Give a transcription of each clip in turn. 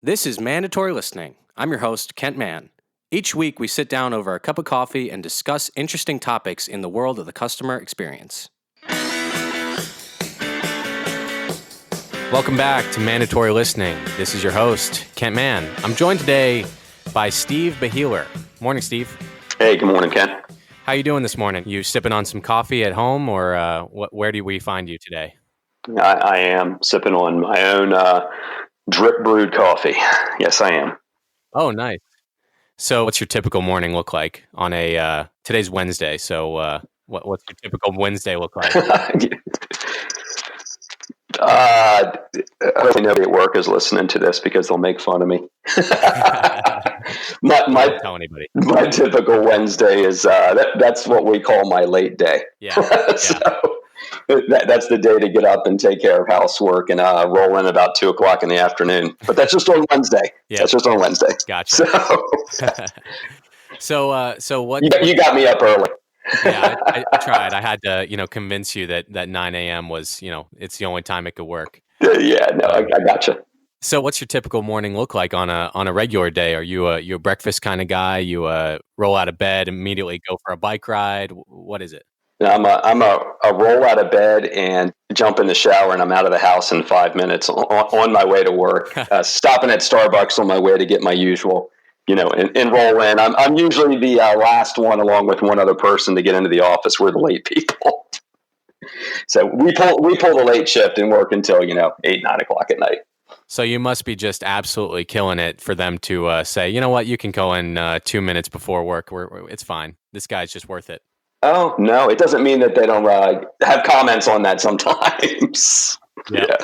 This is Mandatory Listening. I'm your host, Kent Mann. Each week, we sit down over a cup of coffee and discuss interesting topics in the world of the customer experience. Welcome back to Mandatory Listening. This is your host, Kent Mann. I'm joined today by Steve Beheler. Morning, Steve. Hey, good morning, Kent. How you doing this morning? You sipping on some coffee at home, or where do we find you today? I am sipping on my own drip brewed coffee. Yes, I am. Oh, nice. So what's your typical morning look like on today's Wednesday? So what's your typical Wednesday look like? Hopefully nobody at work is listening to this because they'll make fun of me. Don't tell anybody. My typical Wednesday is that's what we call my late day. Yeah. So that's the day to get up and take care of housework and roll in about 2:00 in the afternoon. But that's just on Wednesday. Yeah. That's just on Wednesday. Gotcha. So what? You got me up early. Yeah, I tried. I had to, convince you that 9 a.m. was, it's the only time it could work. Yeah, no, I gotcha. So what's your typical morning look like on a regular day? Are you a breakfast kind of guy? You roll out of bed, immediately go for a bike ride? What is it? I'm a roll out of bed and jump in the shower, and I'm out of the house in 5 minutes on my way to work. Stopping at Starbucks on my way to get my usual, and roll in. I'm usually the last one, along with one other person, to get into the office. We're the late people, so we pull the late shift and work until 8, 9 o'clock at night. So you must be just absolutely killing it for them to say, you know what, you can go in 2 minutes before work. It's fine. This guy's just worth it. Oh, no, it doesn't mean that they don't have comments on that sometimes. Yeah.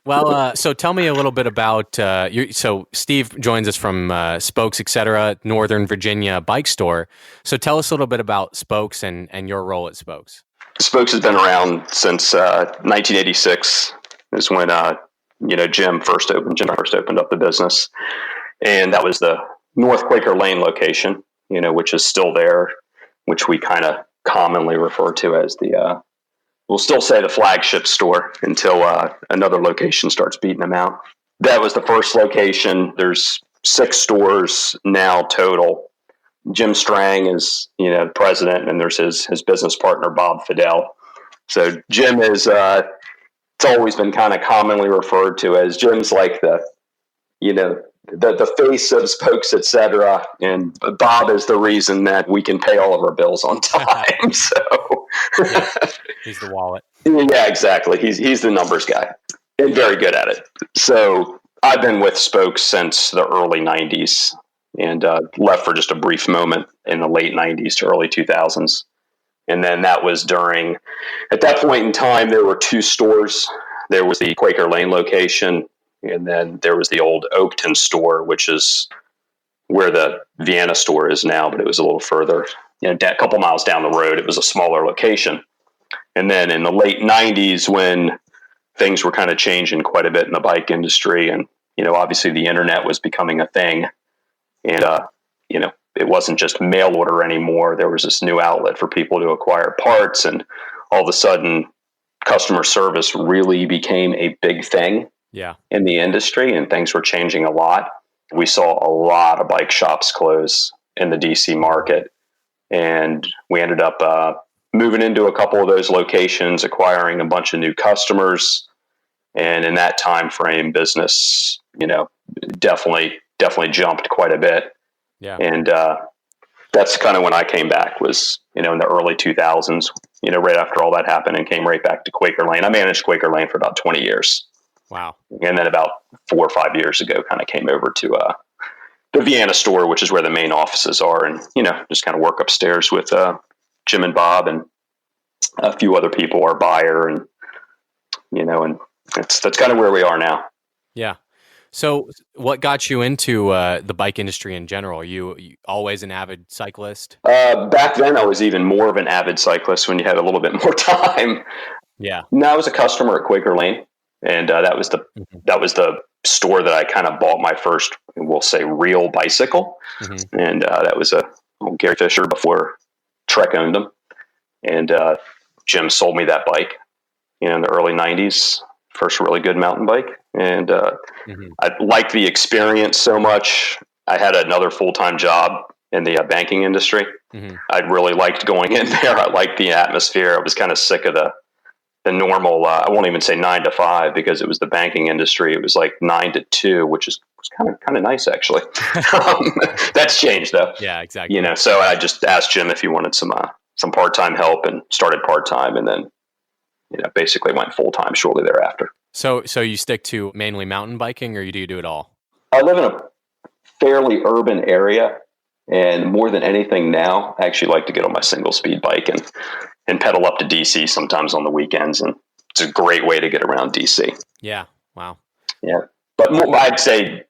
Well, so tell me a little bit about so Steve joins us from Spokes, etc., Northern Virginia bike store. So tell us a little bit about Spokes and your role at Spokes. Spokes has been around since 1986. Is when Jim first opened up the business, and that was the North Quaker Lane location, which is still there, which we kind of commonly refer to as we'll still say the flagship store until another location starts beating them out. That was the first location. There's 6 stores now total. Jim Strang is, president, and there's his business partner, Bob Fidel. So Jim is, it's always been kind of commonly referred to as Jim's like the face of Spokes, etc. And Bob is the reason that we can pay all of our bills on time. So yeah, he's the wallet. Yeah, exactly. He's the numbers guy and very good at it. So I've been with Spokes since the early 90s and left for just a brief moment in the late 90s to early 2000s. And then that was at that point in time, there were 2 stores. There was the Quaker Lane location, and then there was the old Oakton store, which is where the Vienna store is now, but it was a little further, a couple miles down the road. It was a smaller location. And then in the late 90s, when things were kind of changing quite a bit in the bike industry, and, obviously the internet was becoming a thing, and, it wasn't just mail order anymore. There was this new outlet for people to acquire parts, and all of a sudden customer service really became a big thing in the industry, and things were changing a lot. We saw a lot of bike shops close in the DC market, and we ended up moving into a couple of those locations, acquiring a bunch of new customers. And in that time frame, business, definitely jumped quite a bit. Yeah. And that's kind of when I came back, was, in the early 2000s, right after all that happened, and came right back to Quaker Lane. I managed Quaker Lane for about 20 years. Wow. And then about 4 or 5 years ago, kind of came over to the Vienna store, which is where the main offices are, and, just kind of work upstairs with Jim and Bob and a few other people, our buyer, and, and that's kind of where we are now. Yeah. So what got you into the bike industry in general? Are you always an avid cyclist? Back then, I was even more of an avid cyclist when you had a little bit more time. Yeah. No, I was a customer at Quaker Lane, and that was the store that I kind of bought my first, we'll say, real bicycle. Mm-hmm. And that was Gary Fisher before Trek owned them. And Jim sold me that bike, in the early 90s, first really good mountain bike. And Hmm. I liked the experience so much. I had another full-time job in the banking industry. Hmm. I really liked going in there. I liked the atmosphere. I was kind of sick of the normal. I won't even say 9 to 5 because it was the banking industry. It was like 9 to 2, which was kind of nice actually. That's changed though. Yeah, exactly. So I just asked Jim if he wanted some part-time help and started part-time, and then basically went full-time shortly thereafter. So you stick to mainly mountain biking, or do you do it all? I live in a fairly urban area, and more than anything now, I actually like to get on my single speed bike and pedal up to DC sometimes on the weekends, and it's a great way to get around DC. Yeah. Wow. Yeah, but I'd say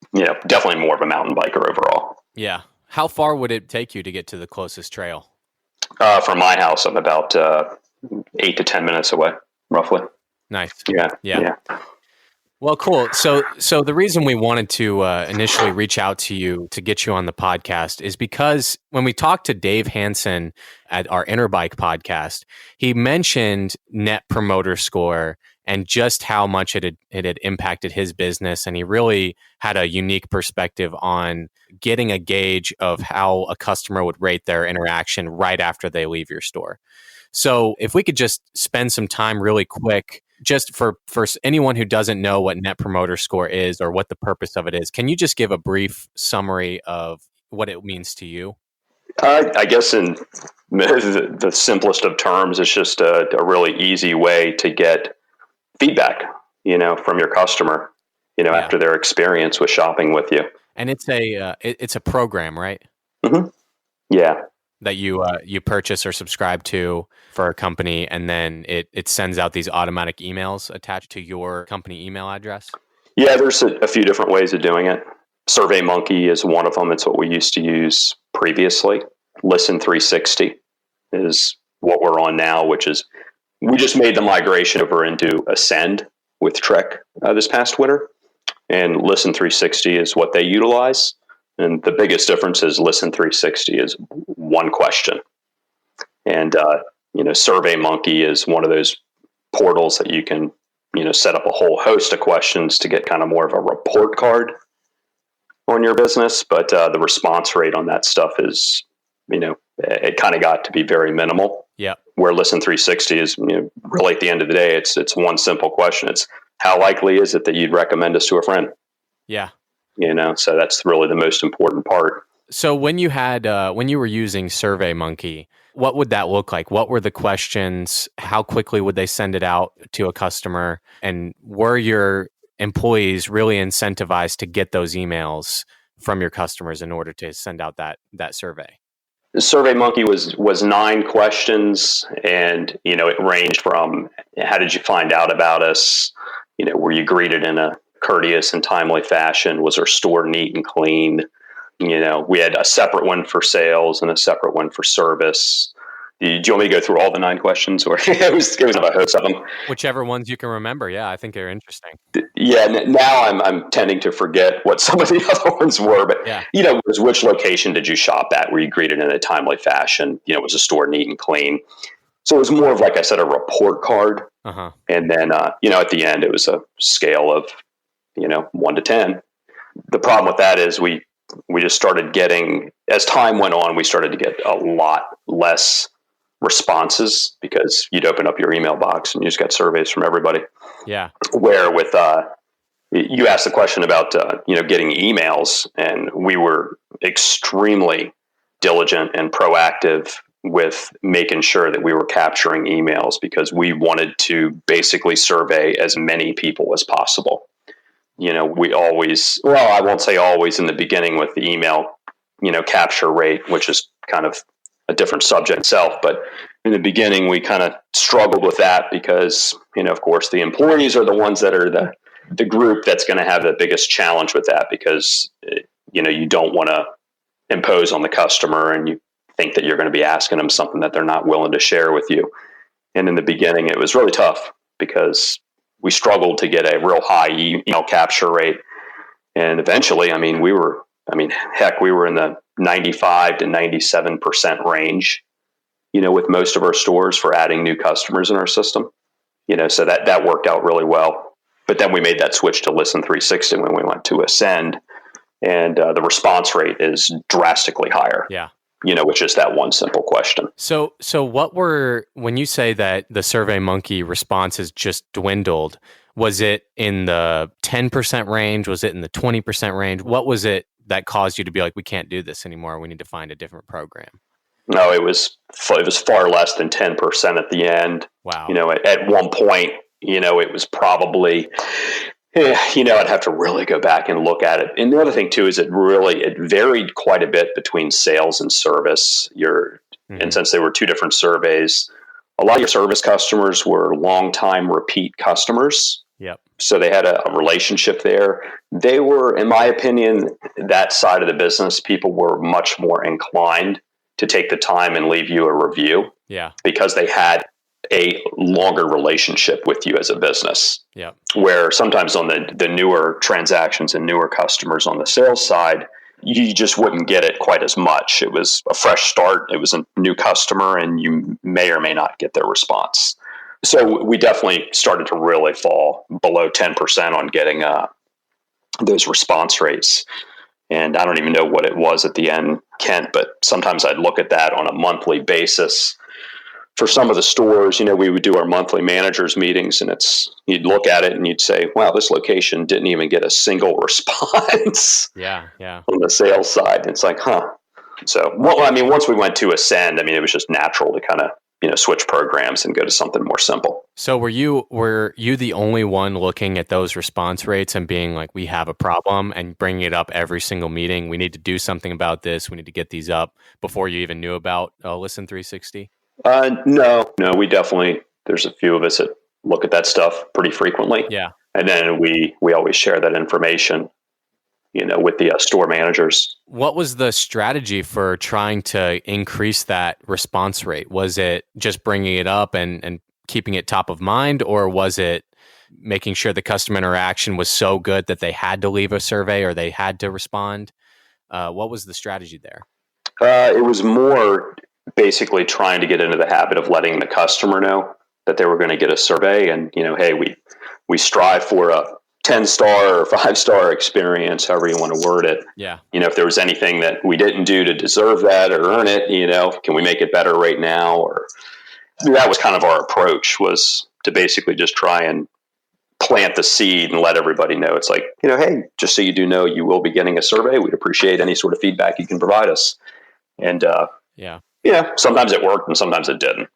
definitely more of a mountain biker overall. Yeah. How far would it take you to get to the closest trail? From my house, I'm about 8 to 10 minutes away, roughly. Nice. Yeah, Yeah. yeah. Well, cool. So the reason we wanted to initially reach out to you to get you on the podcast is because when we talked to Dave Hansen at our Interbike podcast, he mentioned Net Promoter Score and just how much it had impacted his business. And he really had a unique perspective on getting a gauge of how a customer would rate their interaction right after they leave your store. So if we could just spend some time really quick, just for anyone who doesn't know what Net Promoter Score is or what the purpose of it is, can you just give a brief summary of what it means to you? I guess in the simplest of terms, it's just a really easy way to get feedback, from your customer, Yeah. after their experience with shopping with you. And it's a program, right? Mm-hmm. Yeah. That you purchase or subscribe to for a company, and then it sends out these automatic emails attached to your company email address. Yeah, there's a few different ways of doing it. SurveyMonkey is one of them. It's what we used to use previously. Listen 360 is what we're on now, which is we just made the migration over into Ascend with Trek this past winter, and Listen 360 is what they utilize. And the biggest difference is Listen 360 is one question, and SurveyMonkey is one of those portals that you can set up a whole host of questions to get kind of more of a report card on your business. But the response rate on that stuff is, it kind of got to be very minimal. Yeah. Where Listen 360 is, really at the end of the day, it's one simple question. It's how likely is it that you'd recommend us to a friend? Yeah. So that's really the most important part. So when you were using SurveyMonkey, what would that look like? What were the questions? How quickly would they send it out to a customer? And were your employees really incentivized to get those emails from your customers in order to send out that survey? The SurveyMonkey was 9 questions, and it ranged from how did you find out about us? Were you greeted in a courteous and timely fashion? Was our store neat and clean? We had a separate one for sales and a separate one for service. Do you want me to go through all the 9 questions, or it was a host of them? Whichever ones you can remember. Yeah, I think they're interesting. Yeah, now I'm tending to forget what some of the other ones were, but Yeah. Was which location did you shop at? Were you greeted in a timely fashion? Was the store neat and clean? So it was more of, like I said, a report card. Uh-huh. And then at the end it was a scale of 1 to 10. The problem with that is we just started getting, as time went on, we started to get a lot less responses because you'd open up your email box and you just got surveys from everybody. Yeah. Where with you asked the question about getting emails, and we were extremely diligent and proactive with making sure that we were capturing emails because we wanted to basically survey as many people as possible. We always, well, I won't say always in the beginning with the email, capture rate, which is kind of a different subject itself. But in the beginning, we kind of struggled with that because, of course, the employees are the ones that are the group that's going to have the biggest challenge with that because, you don't want to impose on the customer and you think that you're going to be asking them something that they're not willing to share with you. And in the beginning, it was really tough because we struggled to get a real high email capture rate. And eventually, we were in the 95 to 97% range, with most of our stores for adding new customers in our system, so that worked out really well. But then we made that switch to Listen 360 when we went to Ascend, and the response rate is drastically higher. Yeah. With just that one simple question. So when you say that the SurveyMonkey responses just dwindled, was it in the 10% range? Was it in the 20% range? What was it that caused you to be like, we can't do this anymore? We need to find a different program? No, it was far less than 10% at the end. Wow. At one point, it was probably, I'd have to really go back and look at it. And the other thing too is it varied quite a bit between sales and service. And since they were two different surveys, a lot of your service customers were long-time repeat customers. Yep. So they had a relationship there. They were, in my opinion, that side of the business, people were much more inclined to take the time and leave you a review. Yeah. Because they had a longer relationship with you as a business. Yeah. Where sometimes on the newer transactions and newer customers on the sales side, you just wouldn't get it quite as much. It was a fresh start. It was a new customer, and you may or may not get their response. So we definitely started to really fall below 10% on getting those response rates. And I don't even know what it was at the end, Kent, but sometimes I'd look at that on a monthly basis. For some of the stores, we would do our monthly managers meetings, and you'd look at it and you'd say, wow, this location didn't even get a single response. Yeah. On the sales side. It's like, huh. So, once we went to Ascend, it was just natural to kind of, switch programs and go to something more simple. So were you the only one looking at those response rates and being like, we have a problem, and bringing it up every single meeting? We need to do something about this. We need to get these up before you even knew about Listen 360? No, we definitely, there's a few of us that look at that stuff pretty frequently. Yeah. And then we always share that information, with the store managers. What was the strategy for trying to increase that response rate? Was it just bringing it up and keeping it top of mind, or was it making sure the customer interaction was so good that they had to leave a survey or they had to respond? What was the strategy there? It was more basically trying to get into the habit of letting the customer know that they were going to get a survey, and hey, we strive for a 10-star or 5-star experience, however you want to word it. Yeah. If there was anything that we didn't do to deserve that or earn it, can we make it better right now? Or that was kind of our approach, was to basically just try and plant the seed and let everybody know. It's like, hey, just so you do know, you will be getting a survey. We'd appreciate any sort of feedback you can provide us. And sometimes it worked and sometimes it didn't.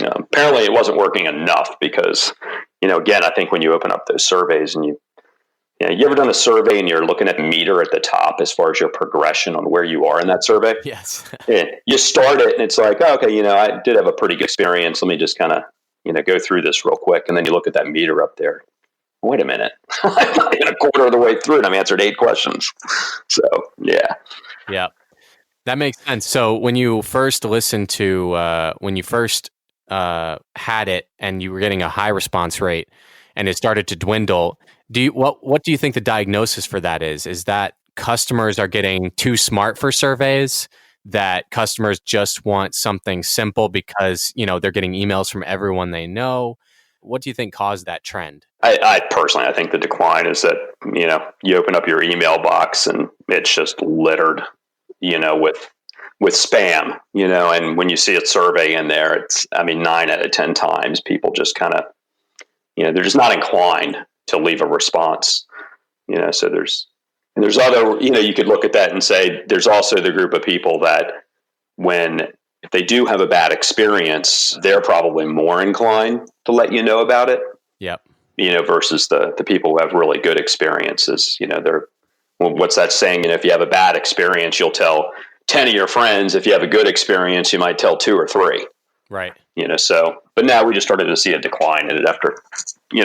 Apparently it wasn't working enough because, again, I think when you open up those surveys and you ever done a survey and you're looking at the meter at the top as far as your progression on where you are in that survey? Yes. You start it and it's like, oh, okay, I did have a pretty good experience. Let me just kind of, go through this real quick. And then you look at that meter up there. Wait a minute. I'm not even a quarter of the way through and I've answered 8 questions. So, yeah. Yeah. That makes sense. So when you first listened to, had it and you were getting a high response rate and it started to dwindle, what do you think the diagnosis for that is? Is that customers are getting too smart for surveys? That customers just want something simple because, they're getting emails from everyone they know? What do you think caused that trend? I personally, I think the decline is that, you open up your email box and it's just littered, with spam, and when you see a survey in there, it's, 9 out of 10 times people just kind of, they're just not inclined to leave a response, so there's other, you could look at that and say, there's also the group of people that if they do have a bad experience, they're probably more inclined to let you know about it. Yep. Versus the people who have really good experiences, what's that saying? If you have a bad experience, you'll tell 10 of your friends. If you have a good experience, you might tell 2 or 3. Right. But now we just started to see a decline in it after,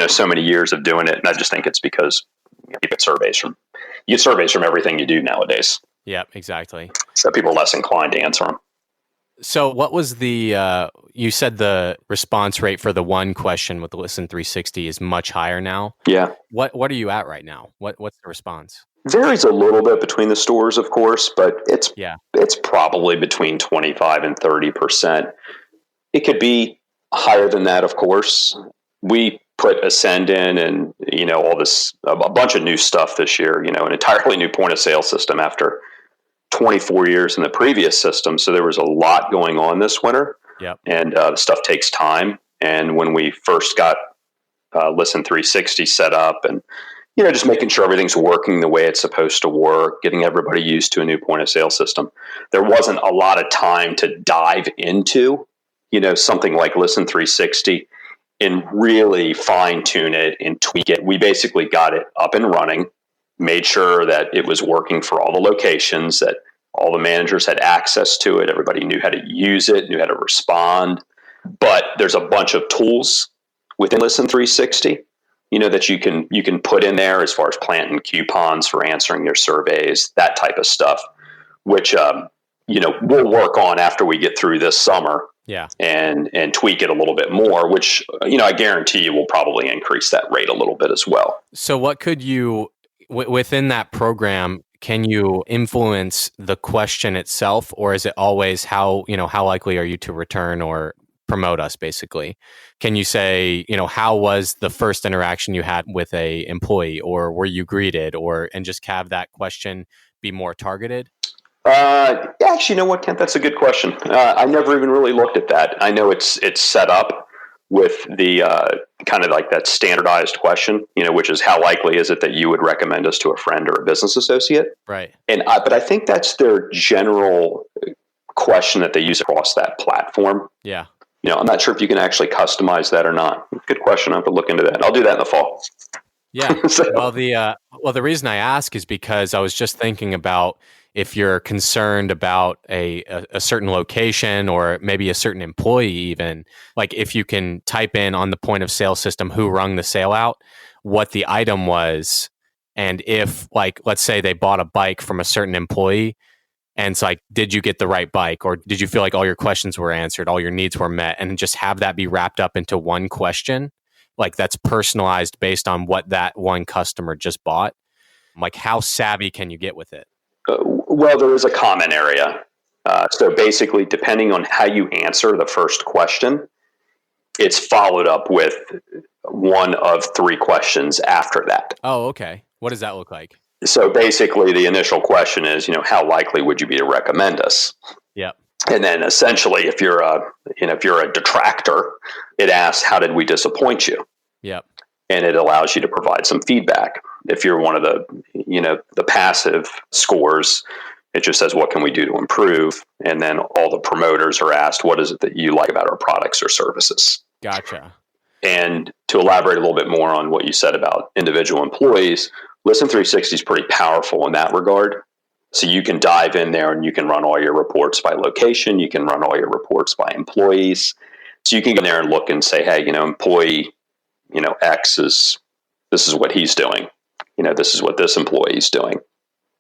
so many years of doing it. And I just think it's because you get surveys from everything you do nowadays. Yeah, exactly. So people are less inclined to answer them. So what was you said the response rate for the one question with the Listen 360 is much higher now. Yeah. What are you at right now? What's the response? Varies a little bit between the stores, of course, but it's probably between 25 and 30%. It could be higher than that, of course. We put Ascend in and, all this, a bunch of new stuff this year, an entirely new point of sale system after 24 years in the previous system. So there was a lot going on this winter. Yep. And stuff takes time. And when we first got Listen 360 set up and, just making sure everything's working the way it's supposed to work, getting everybody used to a new point of sale system, there wasn't a lot of time to dive into, something like Listen 360 and really fine tune it and tweak it. We basically got it up and running, made sure that it was working for all the locations, that all the managers had access to it. Everybody knew how to use it, knew how to respond. But there's a bunch of tools within Listen 360, that you can put in there as far as planting coupons for answering your surveys, that type of stuff, which we'll work on after we get through this summer. Yeah. And tweak it a little bit more, which, I guarantee you will probably increase that rate a little bit as well. So what could you, within that program, can you influence the question itself, or is it always how likely are you to return or promote us, basically? Can you say, how was the first interaction you had with a employee, or were you greeted, and just have that question be more targeted? Actually, you know what, Kent? That's a good question. I never even really looked at that. I know it's set up with the kind of like that standardized question, which is how likely is it that you would recommend us to a friend or a business associate? Right. But I think that's their general question that they use across that platform. Yeah. I'm not sure if you can actually customize that or not. Good question. I'll have to look into that. I'll do that in the fall. Yeah. Well, the reason I ask is because I was just thinking about if you're concerned about a certain location or maybe a certain employee, even like if you can type in on the point of sale system who rung the sale out, what the item was, and if, like, let's say they bought a bike from a certain employee, and it's like, did you get the right bike, or did you feel like all your questions were answered, all your needs were met, and just have that be wrapped up into one question, like that's personalized based on what that one customer just bought. Like, how savvy can you get with it? Well, there is a comment area. So basically, depending on how you answer the first question, it's followed up with one of three questions after that. Oh, okay. What does that look like? So basically, the initial question is, how likely would you be to recommend us? Yep. And then essentially, if you're a detractor, it asks, how did we disappoint you? Yep. And it allows you to provide some feedback. If you're one of the passive scores, it just says, what can we do to improve? And then all the promoters are asked, what is it that you like about our products or services? Gotcha. And to elaborate a little bit more on what you said about individual employees, Listen 360 is pretty powerful in that regard. So you can dive in there and you can run all your reports by location. You can run all your reports by employees. So you can go in there and look and say, hey, employee, X this is what he's doing. This is what this employee is doing.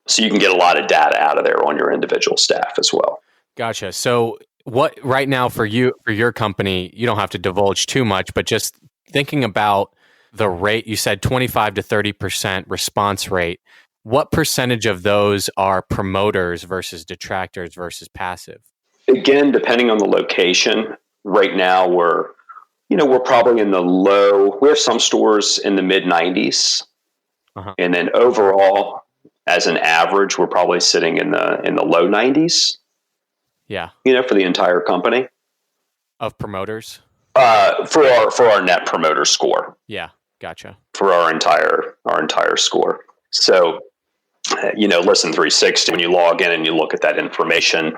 So you can get a lot of data out of there on your individual staff as well. Gotcha. So what right now for your company, you don't have to divulge too much, but just thinking about the rate, you said 25 to 30% response rate. What percentage of those are promoters versus detractors versus passive? Again, depending on the location, right now we're probably in the low. We have some stores in the mid 90s, and then overall, as an average, we're probably sitting in the low 90s. Yeah. For the entire company of promoters. For our net promoter score. Yeah. Gotcha. For our entire score. So, Listen 360, when you log in and you look at that information,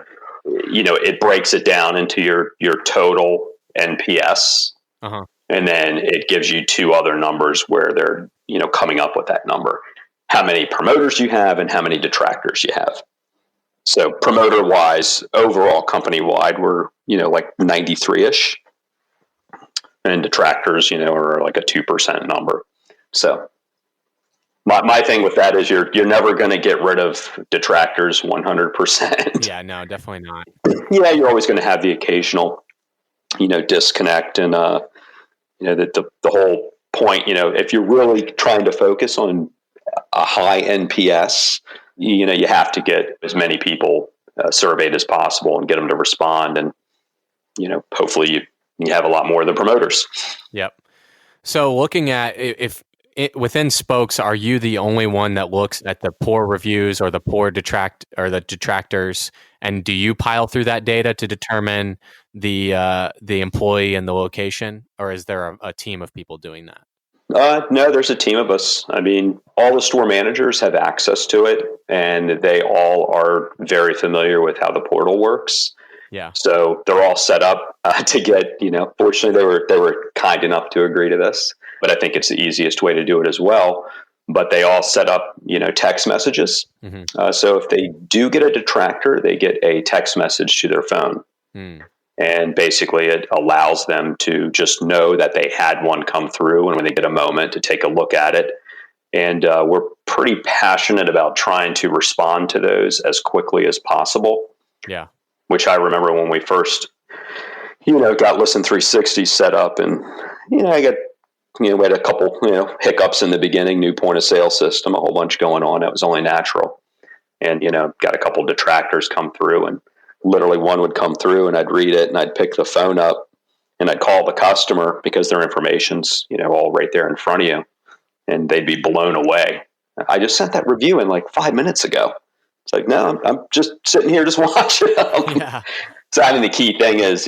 it breaks it down into your total NPS. And then it gives you two other numbers where they're, coming up with that number. How many promoters you have and how many detractors you have. So promoter wise, overall company wide, we're, like 93-ish. And detractors, are like a 2% number. So my thing with that is you're never going to get rid of detractors 100%. Yeah, no, definitely not. Yeah, you're always going to have the occasional, disconnect, and the whole point, if you're really trying to focus on a high NPS, you have to get as many people surveyed as possible and get them to respond, and hopefully you have a lot more of the promoters. Yep. So looking at if within Spokes, are you the only one that looks at the poor reviews or the poor the detractors, and do you pile through that data to determine the employee and the location, or is there a team of people doing that? No, there's a team of us. I mean, all the store managers have access to it, and they all are very familiar with how the portal works. Yeah. So they're all set up to get. Fortunately, they were kind enough to agree to this, but I think it's the easiest way to do it as well. But they all set up, text messages. Mm-hmm. So if they do get a detractor, they get a text message to their phone. Mm. And basically, it allows them to just know that they had one come through, and when they get a moment to take a look at it. And we're pretty passionate about trying to respond to those as quickly as possible. Yeah. Which I remember when we first, got Listen 360 set up, and I got, we had a couple, hiccups in the beginning, new point of sale system, a whole bunch going on. That was only natural, and got a couple detractors come through, and literally one would come through, and I'd read it, and I'd pick the phone up, and I'd call the customer because their information's all right there in front of you, and they'd be blown away. I just sent that review in like 5 minutes ago. It's like, no, I'm just sitting here just watching them. Yeah. So I mean, the key thing is,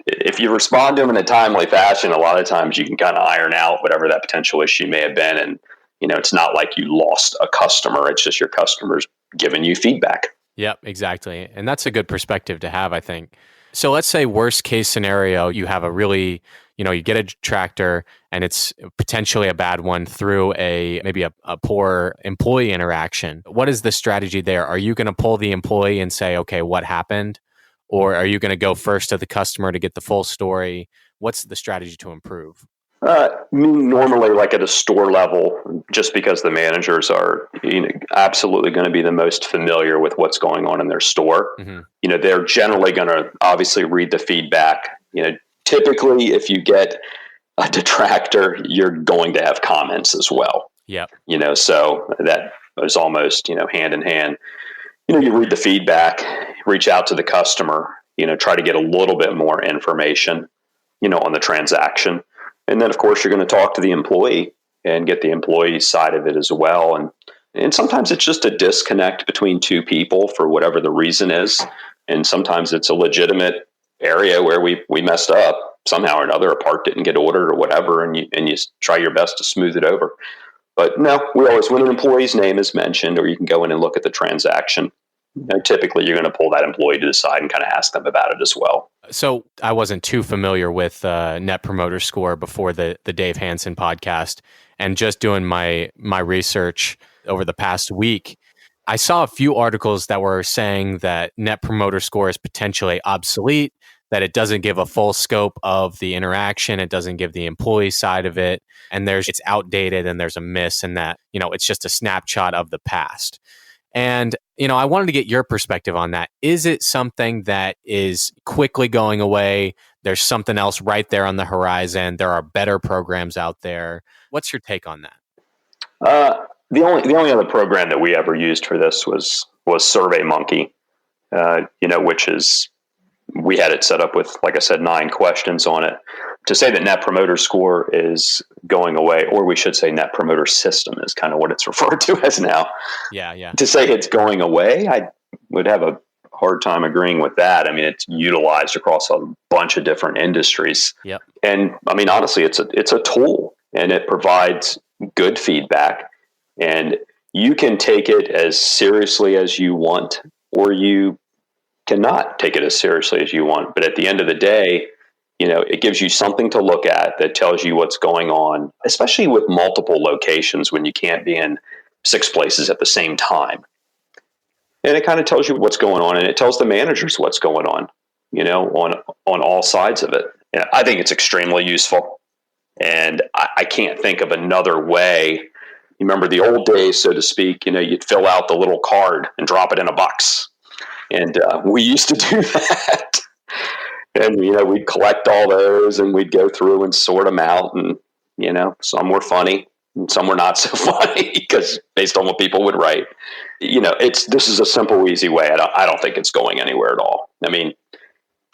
if you respond to them in a timely fashion, a lot of times you can kind of iron out whatever that potential issue may have been. And, it's not like you lost a customer. It's just your customers giving you feedback. Yep, exactly. And that's a good perspective to have, I think. So let's say worst case scenario, you have a really, you get a detractor and it's potentially a bad one through maybe a poor employee interaction. What is the strategy there? Are you going to pull the employee and say, okay, what happened? Or are you going to go first to the customer to get the full story? What's the strategy to improve? Normally, like at a store level, just because the managers are absolutely going to be the most familiar with what's going on in their store, Mm-hmm. They're generally going to obviously read the feedback. Typically, if you get a detractor, you're going to have comments as well. Yep. So that is almost, hand in hand. You read the feedback, reach out to the customer, try to get a little bit more information, on the transaction. And then, of course, you're going to talk to the employee and get the employee side of it as well. And sometimes it's just a disconnect between two people for whatever the reason is. And sometimes it's a legitimate area where we messed up somehow or another. A part didn't get ordered or whatever, and you try your best to smooth it over. But no, we always, when an employee's name is mentioned, or you can go in and look at the transaction, typically you're going to pull that employee to the side and kind of ask them about it as well. So I wasn't too familiar with Net Promoter Score before the Dave Hansen podcast, and just doing my research over the past week, I saw a few articles that were saying that Net Promoter Score is potentially obsolete, that it doesn't give a full scope of the interaction, it doesn't give the employee side of it, and it's outdated and there's a miss, and that it's just a snapshot of the past. And, I wanted to get your perspective on that. Is it something that is quickly going away? There's something else right there on the horizon. There are better programs out there. What's your take on that? The only other program that we ever used for this was SurveyMonkey, which is, we had it set up with, like I said, 9 questions on it. To say that Net Promoter Score is going away, or we should say Net Promoter System is kind of what it's referred to as now. Yeah. To say it's going away, I would have a hard time agreeing with that. I mean, it's utilized across a bunch of different industries. Yep. And I mean, honestly, it's a tool, and it provides good feedback, and you can take it as seriously as you want, or you cannot take it as seriously as you want. But at the end of the day, it gives you something to look at that tells you what's going on, especially with multiple locations when you can't be in 6 places at the same time. And it kind of tells you what's going on, and it tells the managers what's going on, on all sides of it. And I think it's extremely useful. And I can't think of another way. You remember the old days, so to speak, you'd fill out the little card and drop it in a box. And we used to do that. And, we'd collect all those and we'd go through and sort them out. And, some were funny and some were not so funny because based on what people would write, this is a simple, easy way. I don't think it's going anywhere at all. I mean,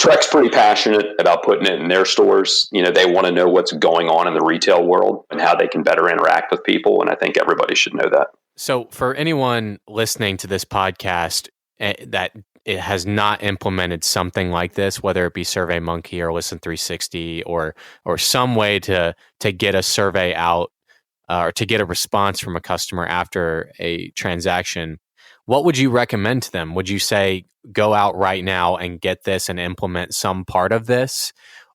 Trek's pretty passionate about putting it in their stores. They want to know what's going on in the retail world and how they can better interact with people. And I think everybody should know that. So for anyone listening to this podcast that it has not implemented something like this, whether it be SurveyMonkey or Listen 360 or some way to get a survey out or to get a response from a customer after a transaction, what would you recommend to them? Would you say go out right now and get this and implement some part of this?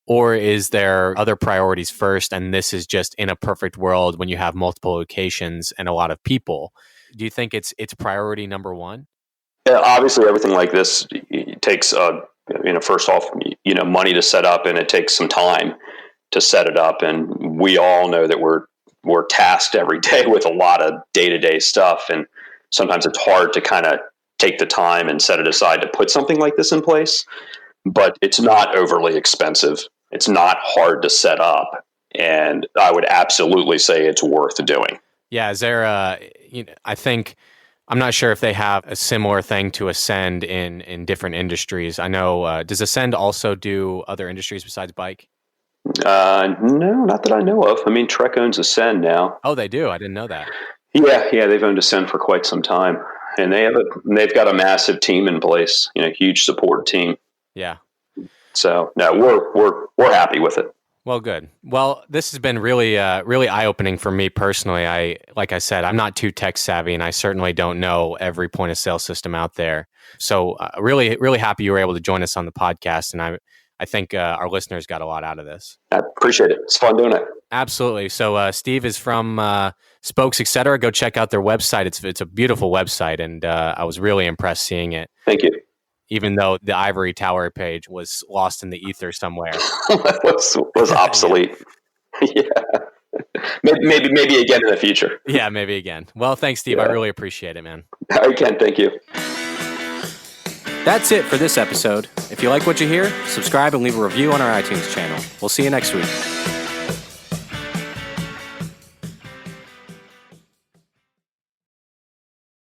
Or is there other priorities first, and this is just in a perfect world when you have multiple locations and a lot of people? Do you think it's priority number one? Yeah, obviously, everything like this takes, first off, money to set up, and it takes some time to set it up. And we all know that we're tasked every day with a lot of day-to-day stuff, and sometimes it's hard to kind of take the time and set it aside to put something like this in place. But it's not overly expensive. It's not hard to set up, and I would absolutely say it's worth doing. Yeah, is there I think I'm not sure if they have a similar thing to Ascend in different industries. I know, does Ascend also do other industries besides bike? No, not that I know of. I mean, Trek owns Ascend now. Oh, they do? I didn't know that. Yeah, they've owned Ascend for quite some time, and they've got a massive team in place. Huge support team. Yeah. So no, we're happy with it. Well, good. Well, this has been really eye-opening for me personally. Like I said, I'm not too tech savvy, and I certainly don't know every point of sale system out there. So really, really happy you were able to join us on the podcast, and I think our listeners got a lot out of this. I appreciate it. It's fun doing it. Absolutely. So Steve is from Spokes, etc. Go check out their website. It's a beautiful website, and I was really impressed seeing it. Thank you. Even though the ivory tower page was lost in the ether somewhere. was obsolete. Yeah. Maybe again in the future. Yeah, maybe again. Well, thanks, Steve. Yeah. I really appreciate it, man. I can. Thank you. That's it for this episode. If you like what you hear, subscribe and leave a review on our iTunes channel. We'll see you next week.